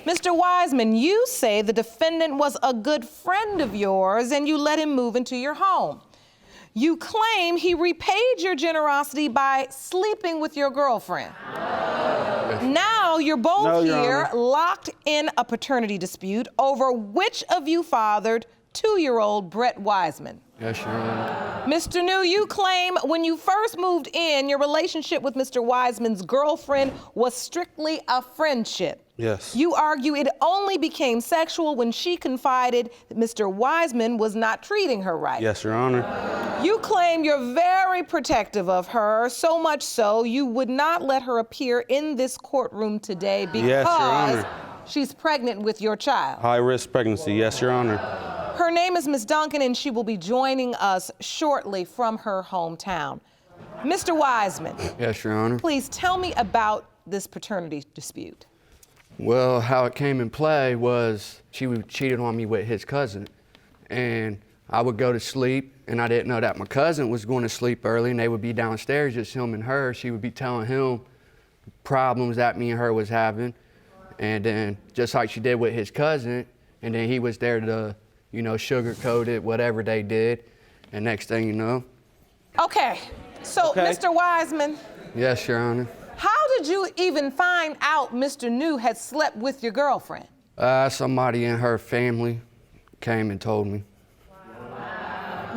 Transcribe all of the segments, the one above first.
Mr. Wiseman, you say the defendant was a good friend of yours and you let him move into your home. You claim he repaid your generosity by sleeping with your girlfriend. Now you're both here locked in a paternity dispute over which of you fathered 2-year-old Brett Wiseman. Yes, Your Honor. Mr. New, you claim when you first moved in, your relationship with Mr. Wiseman's girlfriend was strictly a friendship. Yes. You argue it only became sexual when she confided that Mr. Wiseman was not treating her right. Yes, Your Honor. You claim you're very protective of her, so much so you would not let her appear in this courtroom today because Yes, Your Honor. she's pregnant with your child. High-risk pregnancy, yes, Your Honor. Her name is Ms. Duncan, and she will be joining us shortly from her hometown. Mr. Wiseman. Yes, Your Honor. Please tell me about this paternity dispute. Well, how it came in play was she cheated on me with his cousin. And I would go to sleep, and I didn't know that my cousin was going to sleep early, and they would be downstairs, just him and her. She would be telling him problems that me and her was having. And then, just like she did with his cousin, and then he was there to, you know, sugarcoat it, whatever they did. And next thing you know. Okay, so Mr. Wiseman. Yes, Your Honor. How did you even find out Mr. New had slept with your girlfriend? Somebody in her family came and told me.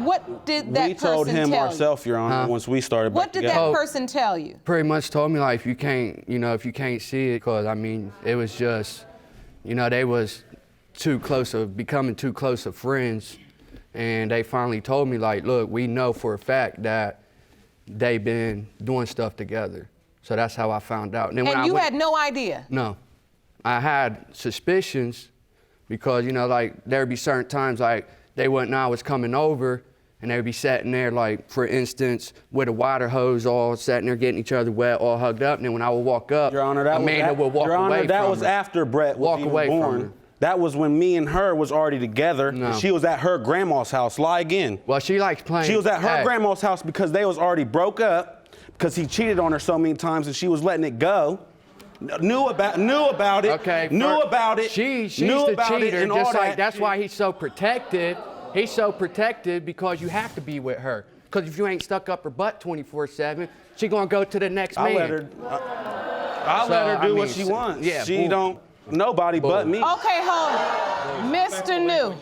What did that person tell you? We told him ourselves, Your Honor, once we started back What did that person tell you? Pretty much told me, like, if you can't, you know, if you can't see it, because, I mean, it was just, you know, they was too close of, becoming too close of friends. And they finally told me, like, look, we know for a fact that they've been doing stuff together. So that's how I found out. And, then and you had no idea? No. I had suspicions because, you know, like, there'd be certain times, like, they wouldn't know I was coming over, and they'd be sitting there, like, for instance, with a water hose all sitting there getting each other wet, all hugged up. And then when I would walk up, Your Honor, that Amanda would walk Your Honor, away that from was her. after Brett was even born. That was when me and her was already together. No. She was at her grandma's house. Lie again. Well, she likes playing. She was at her grandma's house because they was already broke up because he cheated on her so many times and she was letting it go. Knew about it. Okay. Knew about it. She's knew the about cheater. it and Just all like that. that's why he's so protected. He's so protected because you have to be with her. Because if you ain't stuck up her butt 24/7, she gonna go to the next man. I'll let her do what she wants. Yeah, she don't. Nobody but me. Okay, hold on. Mr. New.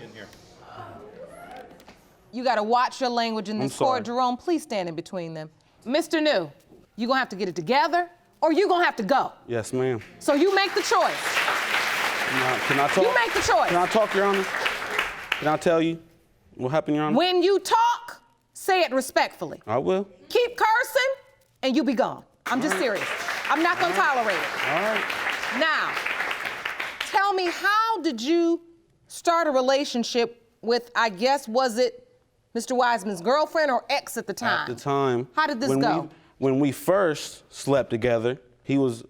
You gotta watch your language in this court. Jerome, please stand in between them. Mr. New, you gonna have to get it together or you gonna have to go. Yes, ma'am. So you make the choice. Can I talk? You make the choice. Can I talk, Your Honor? Can I tell you what happened, Your Honor? When you talk, say it respectfully. I will. Keep cursing and you be gone. I'm just serious. I'm not gonna tolerate it. All right. Now, tell me, how did you start a relationship with, I guess, was it Mr. Wiseman's girlfriend or ex at the time? At the time. How did this go? When we first slept together, he was,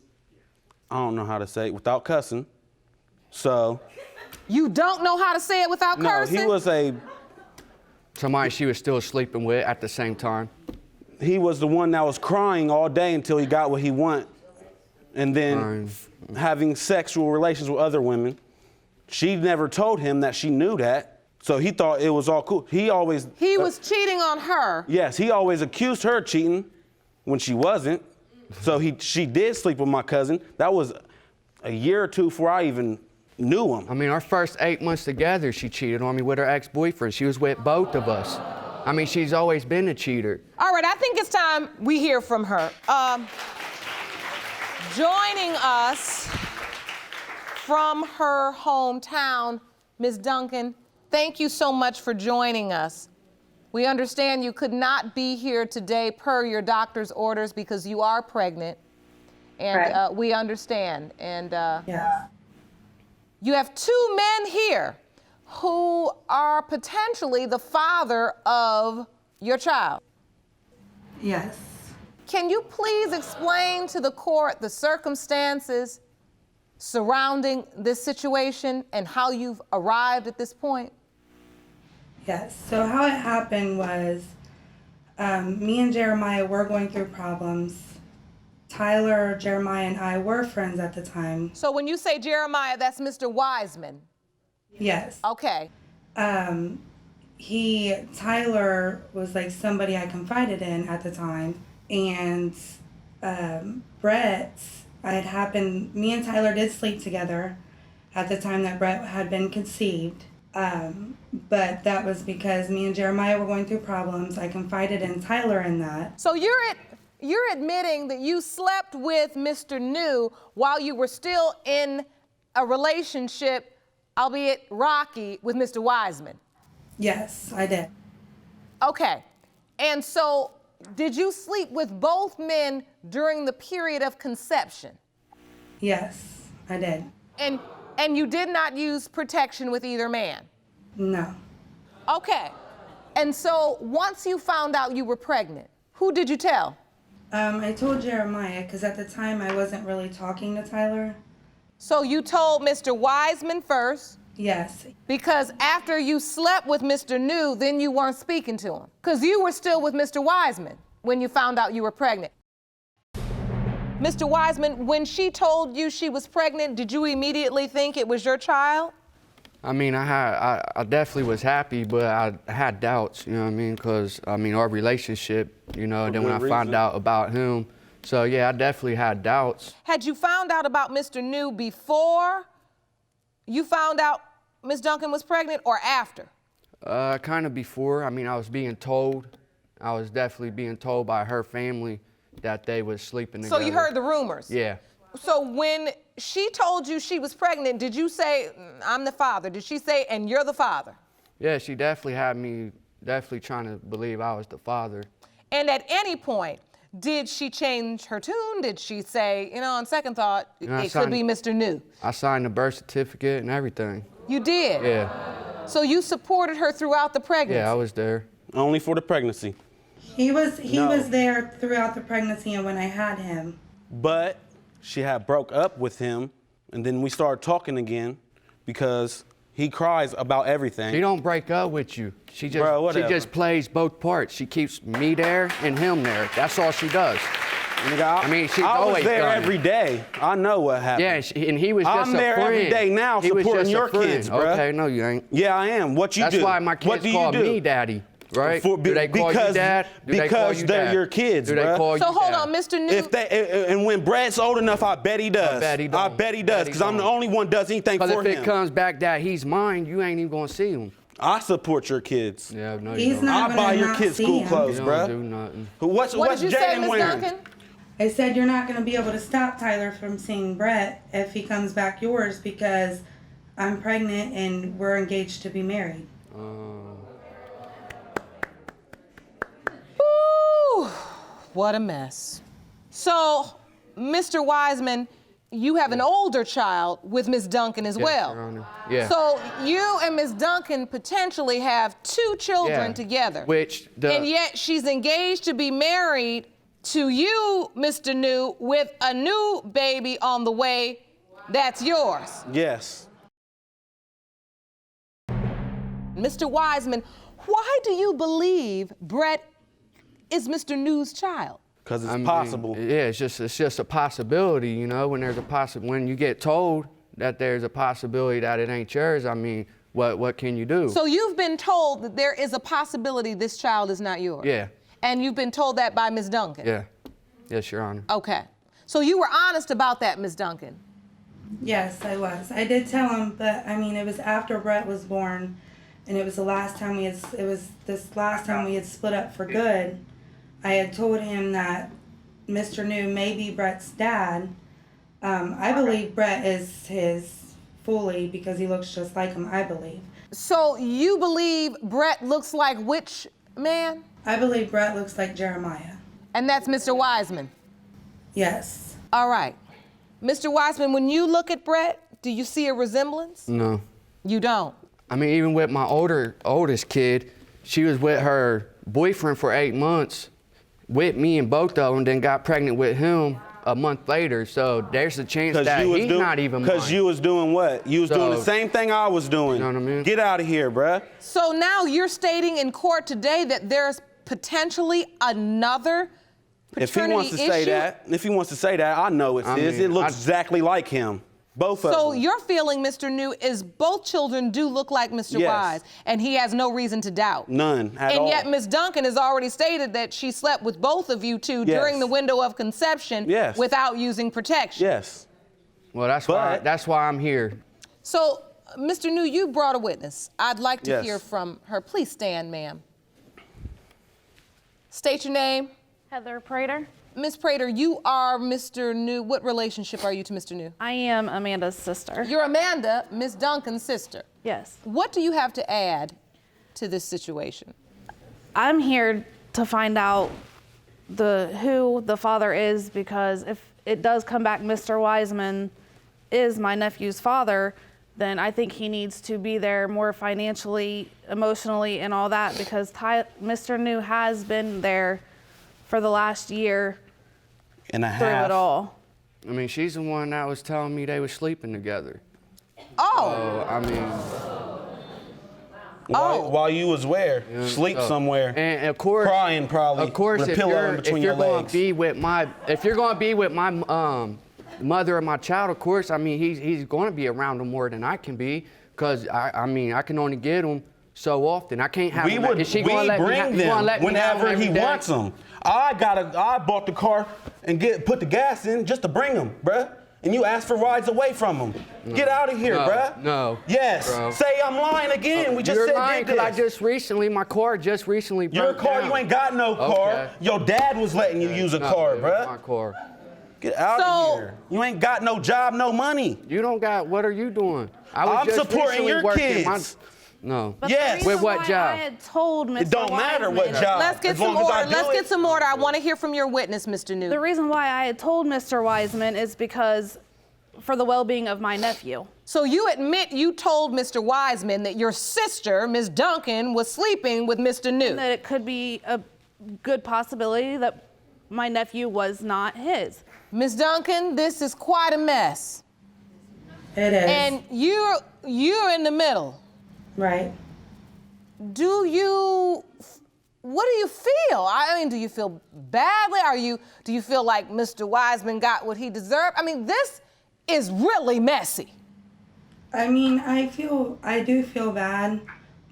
I don't know how to say it without cussing. So. You don't know how to say it without cursing? No, he was somebody she was still sleeping with at the same time. He was the one that was crying all day until he got what he wanted. And then having sexual relations with other women. She never told him that she knew that. So he thought it was all cool. He was cheating on her. Yes, he always accused her of cheating when she wasn't. So she did sleep with my cousin. That was a year or two before I even knew him. I mean, our first 8 months together, she cheated on me with her ex-boyfriend. She was with both of us. I mean, she's always been a cheater. All right, I think it's time we hear from her. Joining us from her hometown, Ms. Duncan, thank you so much for joining us. We understand you could not be here today per your doctor's orders because you are pregnant, and we understand. And you have 2 men here who are potentially the father of your child. Yes. Can you please explain to the court the circumstances surrounding this situation and how you've arrived at this point? Yes. So how it happened was me and Jeremiah were going through problems. Tyler, Jeremiah, and I were friends at the time. So when you say Jeremiah, that's Mr. Wiseman. Yes. Okay. Tyler was like somebody I confided in at the time. And Brett, me and Tyler did sleep together at the time that Brett had been conceived. But that was because me and Jeremiah were going through problems. I confided in Tyler in that. So you're admitting that you slept with Mr. New while you were still in a relationship, albeit rocky, with Mr. Wiseman. Yes, I did. Okay. And so did you sleep with both men during the period of conception? Yes, I did. And you did not use protection with either man? No. Okay. And so once you found out you were pregnant, who did you tell? I told Jeremiah because at the time I wasn't really talking to Tyler. So you told Mr. Wiseman first? Yes. Because after you slept with Mr. New, then you weren't speaking to him. Because you were still with Mr. Wiseman when you found out you were pregnant. Mr. Wiseman, when she told you she was pregnant, did you immediately think it was your child? I mean, I definitely was happy, but I had doubts, you know what I mean? Because, I mean, our relationship, you know, then when I found out about him, so yeah, I definitely had doubts. Had you found out about Mr. New before you found out Ms. Duncan was pregnant or after? Kind of before. I mean, I was being told. I was definitely being told by her family that they was sleeping together. So you heard the rumors? Yeah. So when she told you she was pregnant, did you say, I'm the father? Did she say, and you're the father? Yeah, she definitely had me trying to believe I was the father. And at any point, did she change her tune? Did she say, you know, on second thought, it could be Mr. New? I signed the birth certificate and everything. You did? Yeah. So you supported her throughout the pregnancy? Yeah, I was there. Only for the pregnancy. He was there throughout the pregnancy and when I had him. But she had broke up with him, and then we started talking again because he cries about everything. She don't break up with you. She just Bro, she just plays both parts. She keeps me there and him there. That's all she does. Nigga, I mean, she's I was always there done it. every day. I know what happened. Yeah, and he was just I'm a there friend. every day now He was supporting just a your friend. kids, bruh. Okay, no, you ain't. Yeah, I am. What you do? That's why my What kids do call you do? me daddy, right? For- do they call because- you dad? Do they call because you they're dad? your kids, Do they bruh. call you So hold dad? on, Mr. New. If they and when Brett's old enough, I bet he does. I bet he don't. I bet he does, because I'm the only one does anything for Because him. if it comes back that he's mine, you ain't even gonna see him. I support your kids. Yeah, no, He's you don't. not I gonna buy your not kids see school him. clothes, You bruh. don't do nothing. What's what did you say, Jaden Ms. wearing? Duncan? I said you're not going to be able to stop Tyler from seeing Brett if he comes back yours because I'm pregnant and we're engaged to be married. Woo, what a mess. So, Mr. Wiseman, you have an older child with Ms. Duncan as Yes, well. Your Honor. Yeah. So you and Ms. Duncan potentially have 2 children Yeah. together. And yet she's engaged to be married to you, Mr. New, with a new baby on the way that's yours. Yes. Mr. Wiseman, why do you believe Brett is Mr. New's child? Because it's I mean, possible. Yeah, it's just a possibility, you know. When there's when you get told that there's a possibility that it ain't yours, I mean, what can you do? So you've been told that there is a possibility this child is not yours? Yeah. And you've been told that by Ms. Duncan? Yeah. Yes, Your Honor. Okay. So you were honest about that, Ms. Duncan? Yes, I was. I did tell him, but I mean, it was after Brett was born, and it was the last time we had split up for good. I had told him that Mr. New may be Brett's dad. I believe Brett is his fully because he looks just like him, I believe. So you believe Brett looks like which man? I believe Brett looks like Jeremiah. And that's Mr. Wiseman? Yes. All right. Mr. Wiseman, when you look at Brett, do you see a resemblance? No. You don't? I mean, even with my oldest kid, she was with her boyfriend for 8 months, with me and both of them, then got pregnant with him a month later. So there's a chance that he's not even mine. Because you was doing what? You was doing the So- same thing I was doing. You know what I mean? Get out of here, bruh. So now you're stating in court today that there's potentially another If he paternity wants to say issue? that, I know it's his. It looks exactly like him. Both of them. So your feeling, Mr. New, is both children do look like Mr. Yes. Wise, and he has no reason to doubt. None at all. And yet Ms. Duncan has already stated that she slept with both of you two during the window of conception without using protection. Yes. Well, that's why I'm here. So, Mr. New, you brought a witness. I'd like to Yes. hear from her. Please stand, ma'am. State your name. Heather Prater. Ms. Prater, you are Mr. New. What relationship are you to Mr. New? I am Amanda's sister. You're Amanda, Ms. Duncan's sister. Yes. What do you have to add to this situation? I'm here to find out who the father is, because if it does come back Mr. Wiseman is my nephew's father, then I think he needs to be there more financially, emotionally, and all that, because Mr. New has been there for the last year and a half. through it all. I mean, she's the one that was telling me they were sleeping together. Oh. So, I mean. While you was where? Sleep somewhere. And of course, crying probably. Of course, with a if pillow in between you're your going legs. to be with my mother of my child, of course, I mean, he's going to be around them more than I can be, because I mean, I can only get them so often. I can't have. We bring them whenever he wants them. I bought the car and put the gas in just to bring them, bruh. And you ask for rides away from them. No. Get out of here, bruh. No. Yes. Bro. Say I'm lying again. We just You're said lying, this. my car just recently broke Your car, down. you ain't got no car. Okay. Your dad was letting you use a car, bruh. My car. Get out of here. You ain't got no job, no money. You don't got, what are you doing? I'm supporting your kids. No. But yes. The With what why job? I had told Mr. It don't matter what Wiseman- job. Let's get as some long as I order. do Let's it. get some order. I want to hear from your witness, Mr. New. The reason why I had told Mr. Wiseman is because for the well-being of my nephew. So you admit you told Mr. Wiseman that your sister, Ms. Duncan, was sleeping with Mr. New. That it could be a good possibility that my nephew was not his. Ms. Duncan, this is quite a mess. It is. And you're in the middle. Right. What do you feel? I mean, do you feel badly? Do you feel like Mr. Wiseman got what he deserved? I mean, this is really messy. I mean, I do feel bad,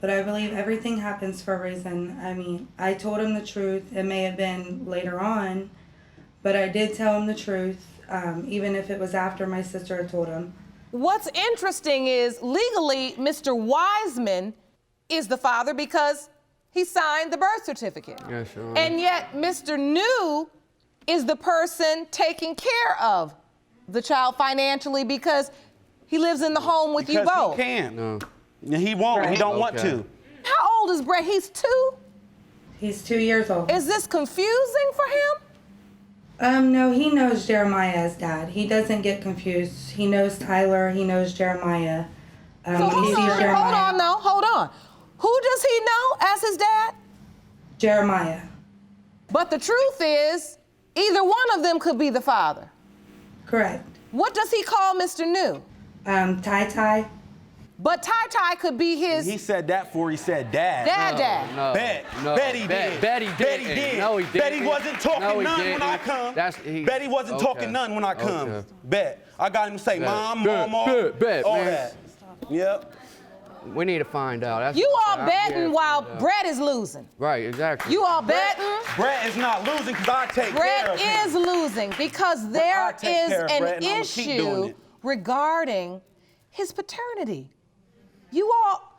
but I believe everything happens for a reason. I mean, I told him the truth. It may have been later on, but I did tell him the truth, even if it was after my sister had told him. What's interesting is legally, Mr. Wiseman is the father because he signed the birth certificate. Yes, sure. And yet Mr. New is the person taking care of the child financially because he lives in the home with you both. He can't. No. He won't. Right. He don't want Okay. to. How old is Brett? He's 2? He's 2 years old. Is this confusing for him? No, he knows Jeremiah as dad. He doesn't get confused. He knows Tyler. He knows Jeremiah. So When he hold sees on, Jeremiah, hold on. Who does he know as his dad? Jeremiah. But the truth is, either one of them could be the father. Correct. What does he call Mr. New? Ty. But Ty could be his He said that before he said dad. dad. No. Bet he did. Bet he did. No, he didn't. Bet he wasn't talking No, he none when I didn't. come. Bet he wasn't talking none when I come. Okay. Bet. I got him to say, Mom, Bet. Mama, Bet, all man. that. Yep. We need to find out. That's You what all I'm here betting to while find out. Brett is losing. Right, exactly. You all betting. Brett is not losing because I take care Brett of him. is losing because there take is care of an Brett and I'ma keep doing issue it. regarding his paternity. You all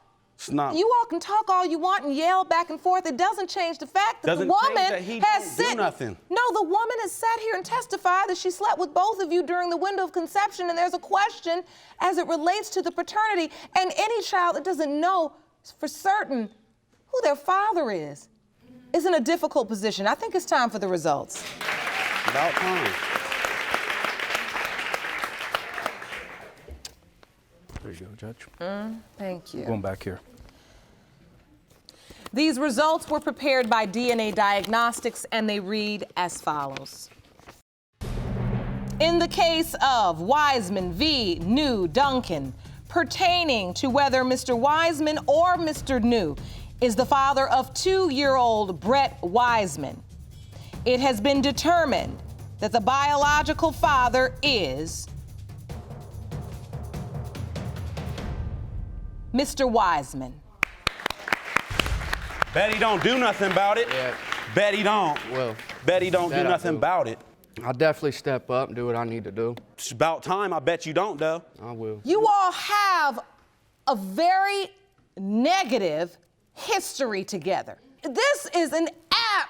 can talk all you want and yell back and forth. It doesn't change the fact that Doesn't the change woman that he has don't do nothing. No, the woman has sat here and testified that she slept with both of you during the window of conception, and there's a question as it relates to the paternity. And any child that doesn't know for certain who their father is in a difficult position. I think it's time for the results. About time. There you go, Judge. Thank you. Going back here. These results were prepared by DNA Diagnostics, and they read as follows. In the case of Wiseman v. New Duncan, pertaining to whether Mr. Wiseman or Mr. New is the father of 2-year-old Brett Wiseman, It has been determined that the biological father is Mr. Wiseman. Betty don't do nothing about it. Yeah. Betty don't. Well, Betty don't do that I nothing do. about it. I'll definitely step up and do what I need to do. It's about time. I bet you don't, though. I will. You all have a very negative history together. This is an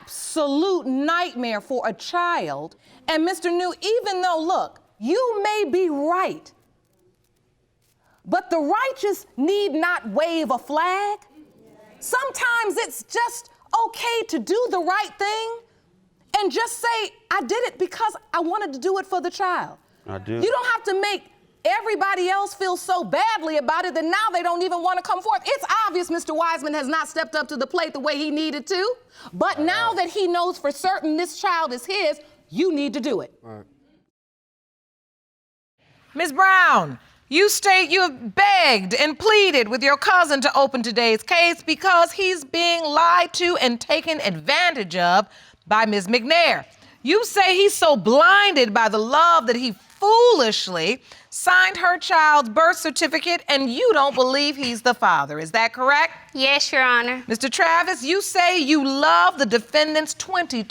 absolute nightmare for a child. And Mr. New, even though, look, you may be right, but the righteous need not wave a flag. Sometimes it's just okay to do the right thing and just say, I did it because I wanted to do it for the child. I do. You don't have to make everybody else feel so badly about it that now they don't even want to come forth. It's obvious Mr. Wiseman has not stepped up to the plate the way he needed to, but now that he knows for certain this child is his, you need to do it. All right. Ms. Brown, you state you have begged and pleaded with your cousin to open today's case because he's being lied to and taken advantage of by Ms. Mcnair. You say he's so blinded by the love that he foolishly signed her child's birth certificate and you don't believe he's the father. Is that correct? Yes, Your Honor. Mr. Travis, you say you love the defendant's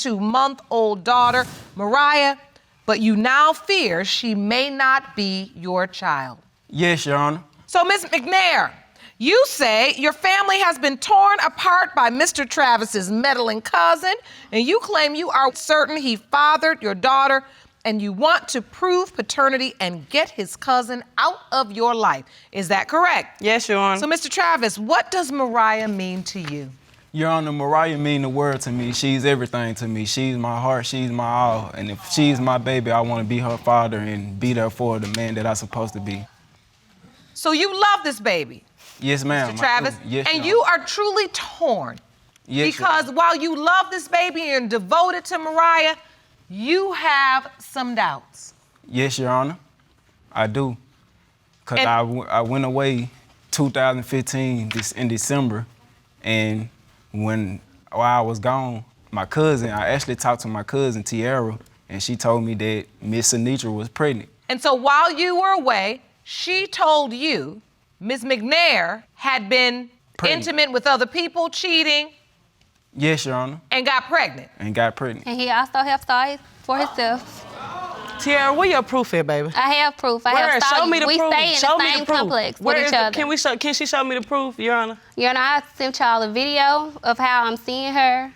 22-month-old daughter, Mariah, but you now fear she may not be your child. Yes, Your Honor. So, Ms. Mcnair, you say your family has been torn apart by Mr. Travis's meddling cousin, and you claim you are certain he fathered your daughter, and you want to prove paternity and get his cousin out of your life. Is that correct? Yes, Your Honor. So, Mr. Travis, what does Mariah mean to you? Your Honor, Mariah mean the world to me. She's everything to me. She's my heart, she's my all. And if she's my baby, I want to be her father and be there for the man that I'm supposed to be. So you love this baby, Yes, ma'am. Mr. Travis, Yes, and Your you Honor. are truly torn. Yes, Your Because Honor. while you love this baby and devoted to Mariah, you have some doubts. Yes, Your Honor, I do. Because And- I went away 2015 in December, and while I was gone, I actually talked to my cousin, Tiara, and she told me that Miss Anitra was pregnant. And so while you were away, she told you Ms. Mcnair had been Pregnant. intimate with other people, cheating, Yes, Your Honor, and got pregnant. and got pregnant. And he also have started for himself. Tiara, where your proof at, baby? I have proof. I Where? have Show started. me the We proof. stay in Show the me same the proof. complex Where with is each it? other. Can she show me the proof, Your Honor? Your Honor, I sent y'all a video of how I'm seeing her.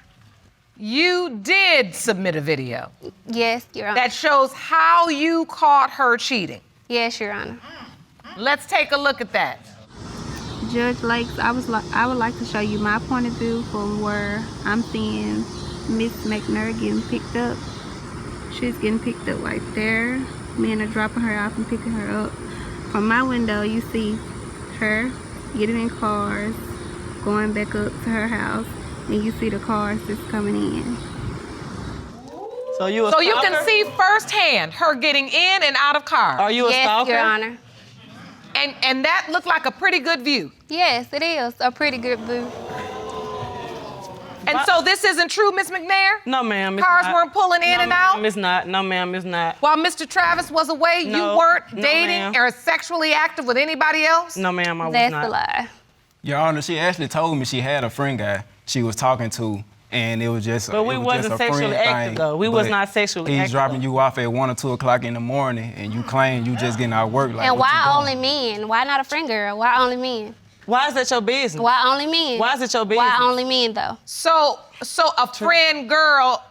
You did submit a video Yes, Your Honor. that shows how you caught her cheating. Yes, Your Honor. Let's take a look at that. Judge Lakes, I would like to show you my point of view from where I'm seeing Miss Mcnair getting picked up. She's getting picked up right there. Men are dropping her off and picking her up. From my window, you see her getting in cars, going back up to her house, and you see the cars that's coming in. So you a So you can stalker? see firsthand her getting in and out of cars. Are you a Yes, stalker? Your Honor. And that looked like a pretty good view. Yes, it is a pretty good view. And so this isn't true, Miss McNair? No, ma'am. It's Cars not. weren't pulling in No, and out? ma'am, it's not. No, ma'am, it's not. While Mr. Travis was away, No, you weren't no, dating ma'am. or sexually active with anybody else? No, ma'am, I was That's not. a lie. Your Honor, she actually told me she had a friend guy she was talking to, and it was just But we it was wasn't just a sexually friend active, thing. though. We was But not sexually he's active, dropping though. you off at 1 or 2 o'clock in the morning, and you claim you just getting out of work. Like, And what you why doing? only men? Why not a friend girl? Why only men? Why is that your business? Why only men? Why is it your Why business? only men though? So a friend girl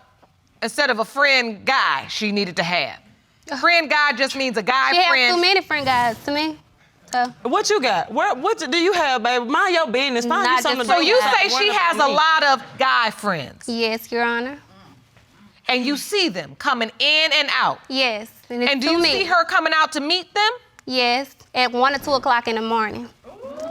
instead of a friend guy she needed to have. Friend guy just means a guy She has friend. too many friend guys to me. So What you got? What do you have, baby? Mind your business. Find Not you something just to So do. you friend say guy. she has a lot of guy friends yes, Your Honor. and you see them coming in and out. Yes. And it's And do too you many. see her coming out to meet them? Yes, at 1 or 2 o'clock in the morning.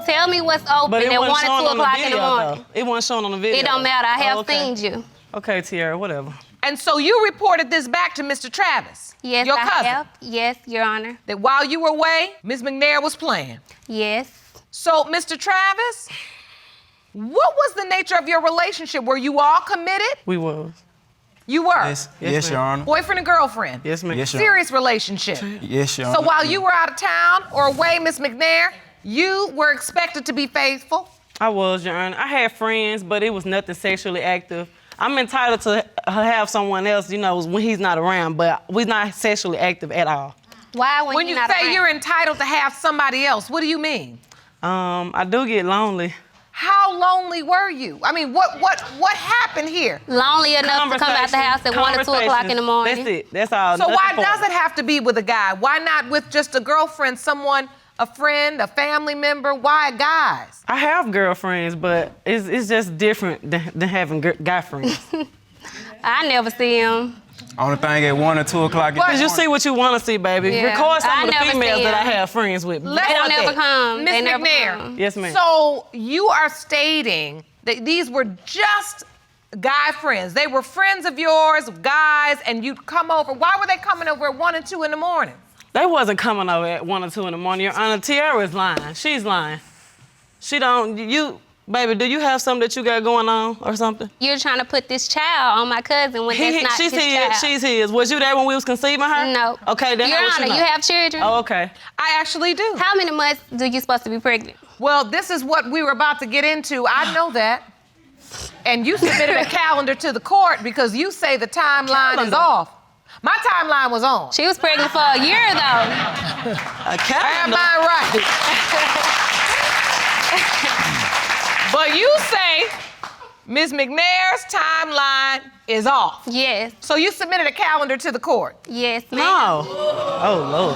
Tell me what's open But it at 1 or wasn't 2 shown on the o'clock in the video, morning. though. It wasn't shown on the video. It don't matter. I have Oh, okay. seen you. Okay, Tiara, whatever. And so you reported this back to Mr. Travis, Yes, your I cousin, have. Yes, Your Honor. that while you were away, Ms. McNair was playing. Yes. So, Mr. Travis, what was the nature of your relationship? Were you all committed? We was. You were? Yes, Your Honor. Boyfriend and girlfriend? Yes, ma'am. Yes, Your Honor. Serious relationship? Yes, Your So Honor. while you were out of town or away, Miss McNair, you were expected to be faithful? I was, Your Honor. I had friends, but it was nothing sexually active. I'm entitled to have someone else, you know, when he's not around, but we're not sexually active at all. Why When you say you're entitled to have somebody else, what do you mean? I do get lonely. How lonely were you? I mean, what happened here? Lonely enough to come out the house at 1 or 2 o'clock in the morning. That's it. That's all. So why Nothing does more. it have to be with a guy? Why not with just a girlfriend, someone, a friend, a family member? Why guys? I have girlfriends, but it's just different than having guy friends. I never see him. Only thing at 1 or 2 o'clock. Because you see what you want to see, baby. Yeah. Record some I of the never females see that I them. have friends with. They don't ever come. Miss They never McNair. come. Yes, ma'am. So you are stating that these were just guy friends. They were friends of yours, guys, and you'd come over. Why were they coming over at 1 and 2 in the morning? They wasn't coming over at 1 or 2 in the morning. Your Honor, Tiara is lying. She's lying. She don't, baby, do you have something that you got going on or something? You're trying to put this child on my cousin when that's not She's his his. child. She's his. Was you there when we was conceiving her? No. Okay, then Your how would Honor, you know? you have children? Oh, okay. I actually do. How many months do you supposed to be pregnant? Well, this is what we were about to get into. I know that. And you submitted a calendar to the court because you say the timeline is Calendar? off. My timeline was on. She was pregnant for a year, though. A I have calendar. mine right. But you say Ms. McNair's timeline is off. Yes. So you submitted a calendar to the court. Yes, ma'am. No. Oh, Lord.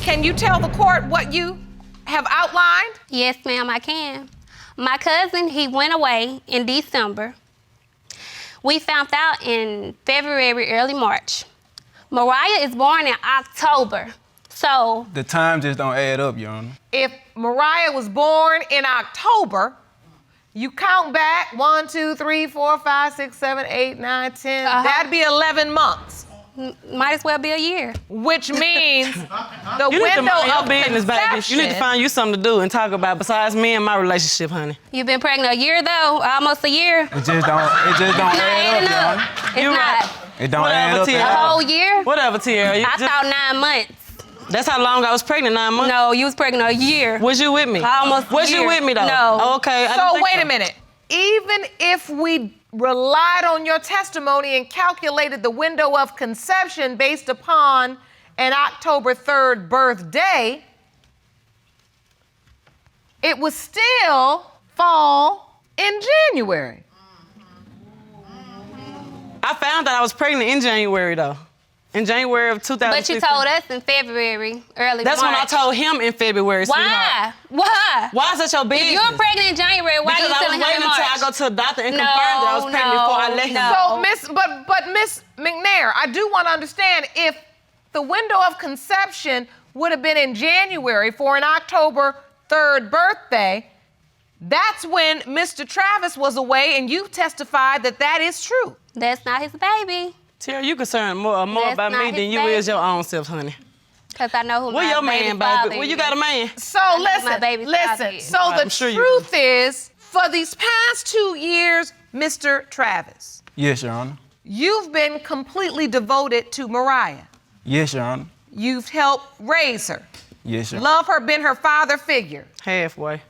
Can you tell the court what you have outlined? Yes, ma'am, I can. My cousin, he went away in December. We found out in February, early March. Mariah is born in October. So, The time just don't add up, Your Honor. If Mariah was born in October, you count back 1, 2, 3, 4, 5, 6, 7, 8, 9, 10. That'd be 11 months. might as well be a year. Which means the You need to window mind your of business, baby. conception. You need to find you something to do and talk about besides me and my relationship, honey. You've been pregnant a year, though, almost a year. It just don't It's not add adding up, Your Honor. up. It's You not. right. It don't Whatever, add up Tia. A at all. whole year? Whatever, Tiara. I thought 9 months. That's how long I was pregnant, 9 months? No, you was pregnant a year. Was you with me? Almost a Was you year. with me, though? No. Oh, okay. I So didn't think wait a minute. Even if we relied on your testimony and calculated the window of conception based upon an October 3rd birthday, it would still fall in January. I found that I was pregnant in January, though. In January of 2016. But you told us in February, early That's March. when I told him in February, sweetheart. Why? Why is that your business? If you're pregnant in January, why because are you I was telling him in waiting until I March? go to a doctor and confirm that I was pregnant before I let him no. know. So Miss Mcnair, I do want to understand if the window of conception would have been in January for an October 3rd birthday, that's when Mr. Travis was away and you testified that that is true. That's not his baby. Tiara, you concerned more That's about not me his than you baby. is your own self, honey. Because I know who Where my your baby man, father baby? Where you is. got a man? So know my listen, baby's father listen. is. So I'm the sure you truth is, for these past 2 years, Mr. Travis, Yes, Your Honor. you've been completely devoted to Mariah. Yes, Your Honor. You've helped raise her. Yes, Your Honor. Love her, been her father figure. Halfway.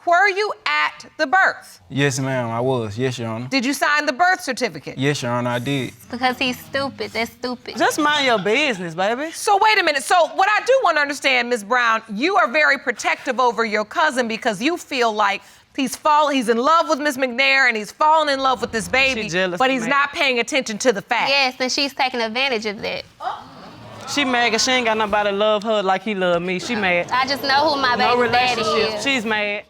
Were you at the birth? Yes, ma'am, I was. Yes, Your Honor. Did you sign the birth certificate? Yes, Your Honor, I did. Because he's stupid. That's stupid. Just mind your business, baby. So wait a minute. So what I do want to understand, Ms. Brown, you are very protective over your cousin because you feel like he's in love with Ms. McNair and he's fallen in love with this baby, She jealous but of he's me. not paying attention to the fact. Yes, and she's taking advantage of that. She mad because she ain't got nobody to love her like he love me. She mad. I just know who my No baby daddy relationship. is. She's mad.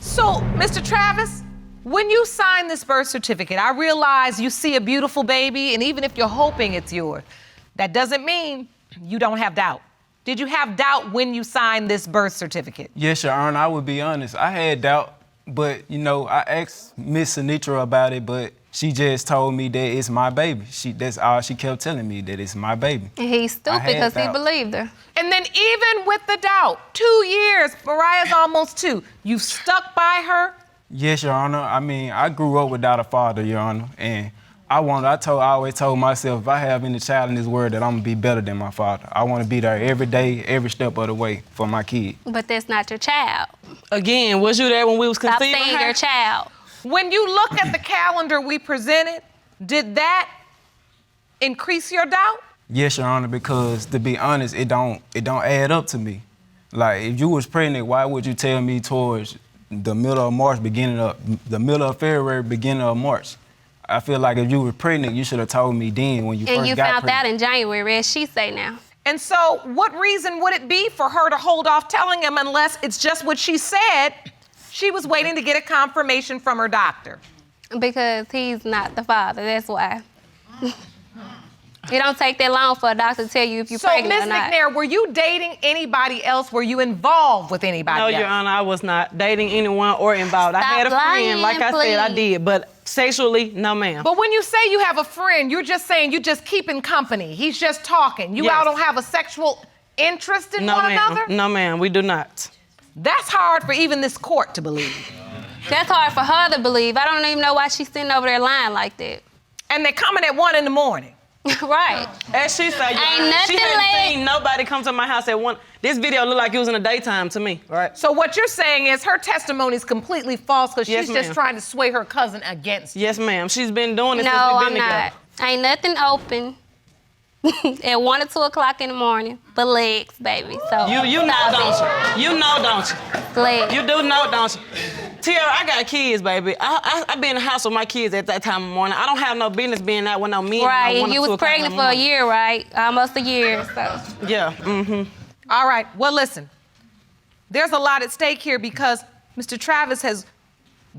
So, Mr. Travis, when you sign this birth certificate, I realize you see a beautiful baby, and even if you're hoping it's yours, that doesn't mean you don't have doubt. Did you have doubt when you signed this birth certificate? Yes, Your Honor, I would be honest. I had doubt, but, I asked Miss Anitra about it, but she just told me that it's my baby. That's all she kept telling me, that it's my baby. And he's stupid had because he doubt. believed her. And then even with the doubt, 2 years, Mariah's almost 2, you've stuck by her, Yes, Your Honor. I mean, I grew up without a father, Your Honor, and I always told myself if I have any child in this world that I'm gonna be better than my father. I want to be there every day, every step of the way for my kid. But that's not your child. Again, was you there when we was Stop conceiving saying her? your child. When you look at the calendar we presented, did that increase your doubt? Yes, Your Honor, because to be honest, it don't add up to me. Like, if you was pregnant, why would you tell me towards the middle of March, the middle of February, beginning of March? I feel like if you were pregnant, you should have told me then when you first got pregnant. And you found out in January, as she say now. And so what reason would it be for her to hold off telling him unless it's just what she said? She was waiting to get a confirmation from her doctor. Because he's not the father, that's why. It don't take that long for a doctor to tell you if you're pregnant or not. So, Ms. Mcnair, were you dating anybody else? Were you involved with anybody else? No, Your Honor, I was not dating anyone or involved. I had a friend, like I said, I did, but sexually, no, ma'am. But when you say you have a friend, you're just saying you just keeping company. He's just talking. You all don't have a sexual interest in one another? No, ma'am, we do not. That's hard for even this court to believe. That's hard for her to believe. I don't even know why she's sitting over there lying like that. And they're coming at 1 a.m. Right. As she said, she hadn't seen nobody come to my house at 1. This video looked like it was in the daytime to me, right? So what you're saying is her testimony is completely false because Yes, she's just ma'am. trying to sway her cousin against you. Yes, ma'am. She's been doing this since No, we've I'm been not. together. Ain't nothing open at 1 or 2 o'clock in the morning but legs, baby. So You know, don't you? You know, don't you? Legs. You do know, don't you? Tiara, I got kids, baby. I be in the house with my kids at that time of morning. I don't have no business being out with no men. Right, no and you was pregnant for a year, right? Almost a year, so. Yeah, All right, well, listen. There's a lot at stake here because Mr. Travis has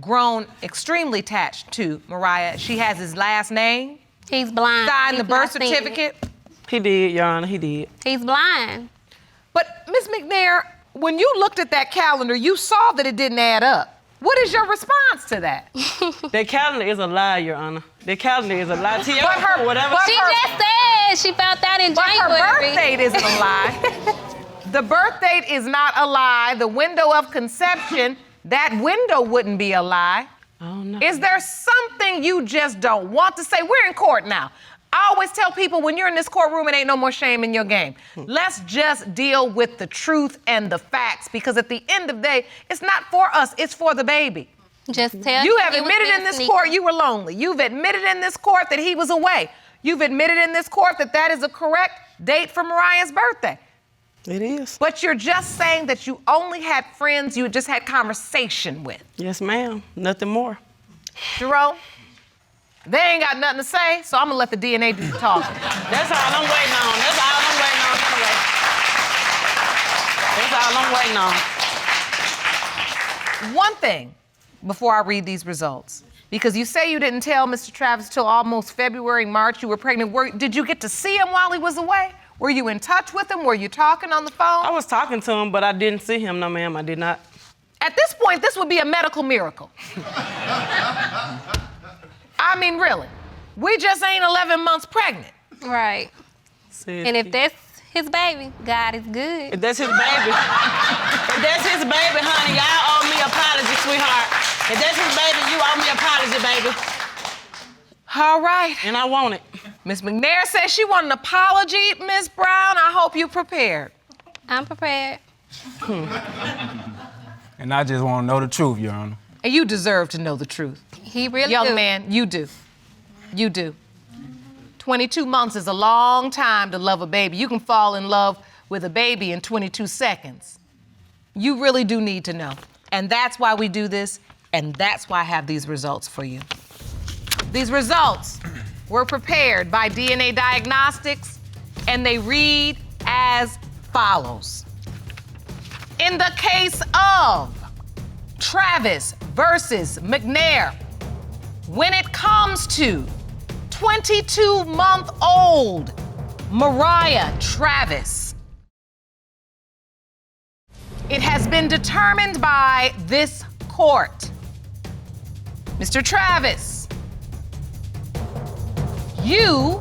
grown extremely attached to Mariah. She has his last name. He's blind. Signed the He's birth not seeing it. certificate. He did, Your Honor, he did. He's blind. But, Ms. Mcnair, when you looked at that calendar, you saw that it didn't add up. What is your response to that? That calendar is a lie, Your Honor. That calendar is a lie. Tiara, whatever. She just said she found out in January. But her birth date isn't a lie. The birth date is not a lie. The window of conception, that window wouldn't be a lie. Oh, no. Is there something you just don't want to say? We're in court now. I always tell people when you're in this courtroom, it ain't no more shame in your game. Let's just deal with the truth and the facts because at the end of the day, it's not for us, it's for the baby. Just tell You him have he was admitted being in this sneaky. court you were lonely. You've admitted in this court that he was away. You've admitted in this court that that is a correct date for Mariah's birthday. It is. But you're just saying that you only had friends you just had conversation with. Yes, ma'am. Nothing more. Jerome, they ain't got nothing to say, so I'm gonna let the DNA do the talking. That's all I'm waiting on. That's all I'm waiting on anyway. That's all I'm waiting on. One thing before I read these results, because you say you didn't tell Mr. Travis till almost February, March you were pregnant. Did you get to see him while he was away? Were you in touch with him? Were you talking on the phone? I was talking to him, but I didn't see him. No, ma'am, I did not. At this point, this would be a medical miracle. I mean, really. We just ain't 11 months pregnant. Right. And if that's his baby, God is good. If that's his baby, if that's his baby, honey, y'all owe me an apology, sweetheart. If that's his baby, you owe me an apology, baby. All right. And I want it. Ms. Mcnair says she wants an apology, Ms. Brown. I hope you prepared. I'm prepared. And I just want to know the truth, Your Honor. And you deserve to know the truth. He really Young do. man, you do. You do. 22 months is a long time to love a baby. You can fall in love with a baby in 22 seconds. You really do need to know. And that's why we do this, and that's why I have these results for you. These results were prepared by DNA Diagnostics, and they read as follows. In the case of Travis versus Mcnair, when it comes to 22-month-old Mariah Travis, it has been determined by this court. Mr. Travis, you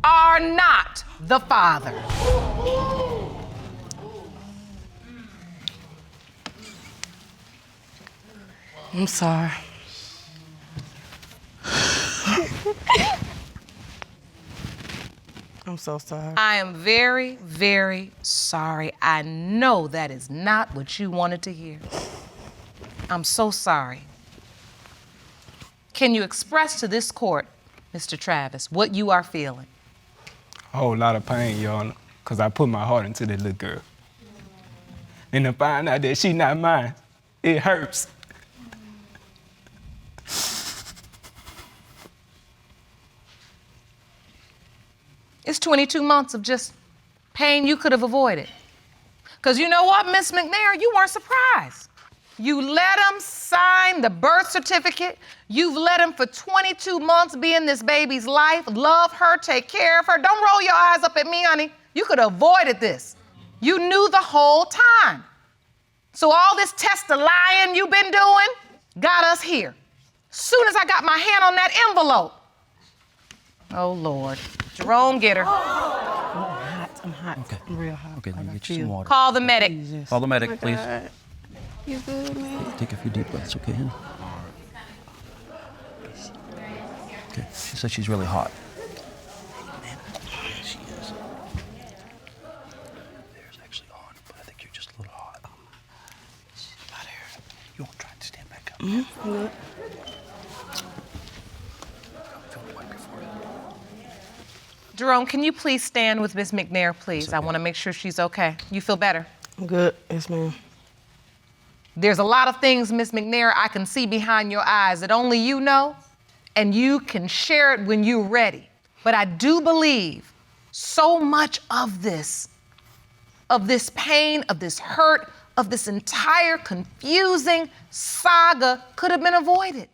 are not the father. I'm sorry. I'm so sorry. I am very, very sorry. I know that is not what you wanted to hear. I'm so sorry. Can you express to this court, Mr. Travis, what you are feeling? A whole lot of pain, Your Honor, because I put my heart into that little girl. And to find out that she not mine, it hurts. It's 22 months of just pain you could have avoided. Because you know what, Miss Mcnair, you weren't surprised. You let him sign the birth certificate. You've let him for 22 months be in this baby's life, love her, take care of her. Don't roll your eyes up at me, honey. You could have avoided this. You knew the whole time. So all this test of lying you've been doing got us here. Soon as I got my hand on that envelope. Oh, Lord. Jerome, get her. I'm hot. Okay. I'm real hot. Okay, let me get you some water. Call the medic. Call the medic, please. You good, man? Take a few deep breaths, okay? Huh? Okay, she said she's really hot. Man, she is. There's actually on, but I think you're just a little hot. She's out here. You won't try to stand back up. Mm-hmm. Good. Feel the wipe your forehead. Jerome, can you please stand with Miss Mcnair, please? I want to make sure she's okay. You feel better? I'm good. Yes, ma'am. There's a lot of things, Miss Mcnair, I can see behind your eyes that only you know, and you can share it when you're ready. But I do believe so much of this pain, of this hurt, of this entire confusing saga could have been avoided.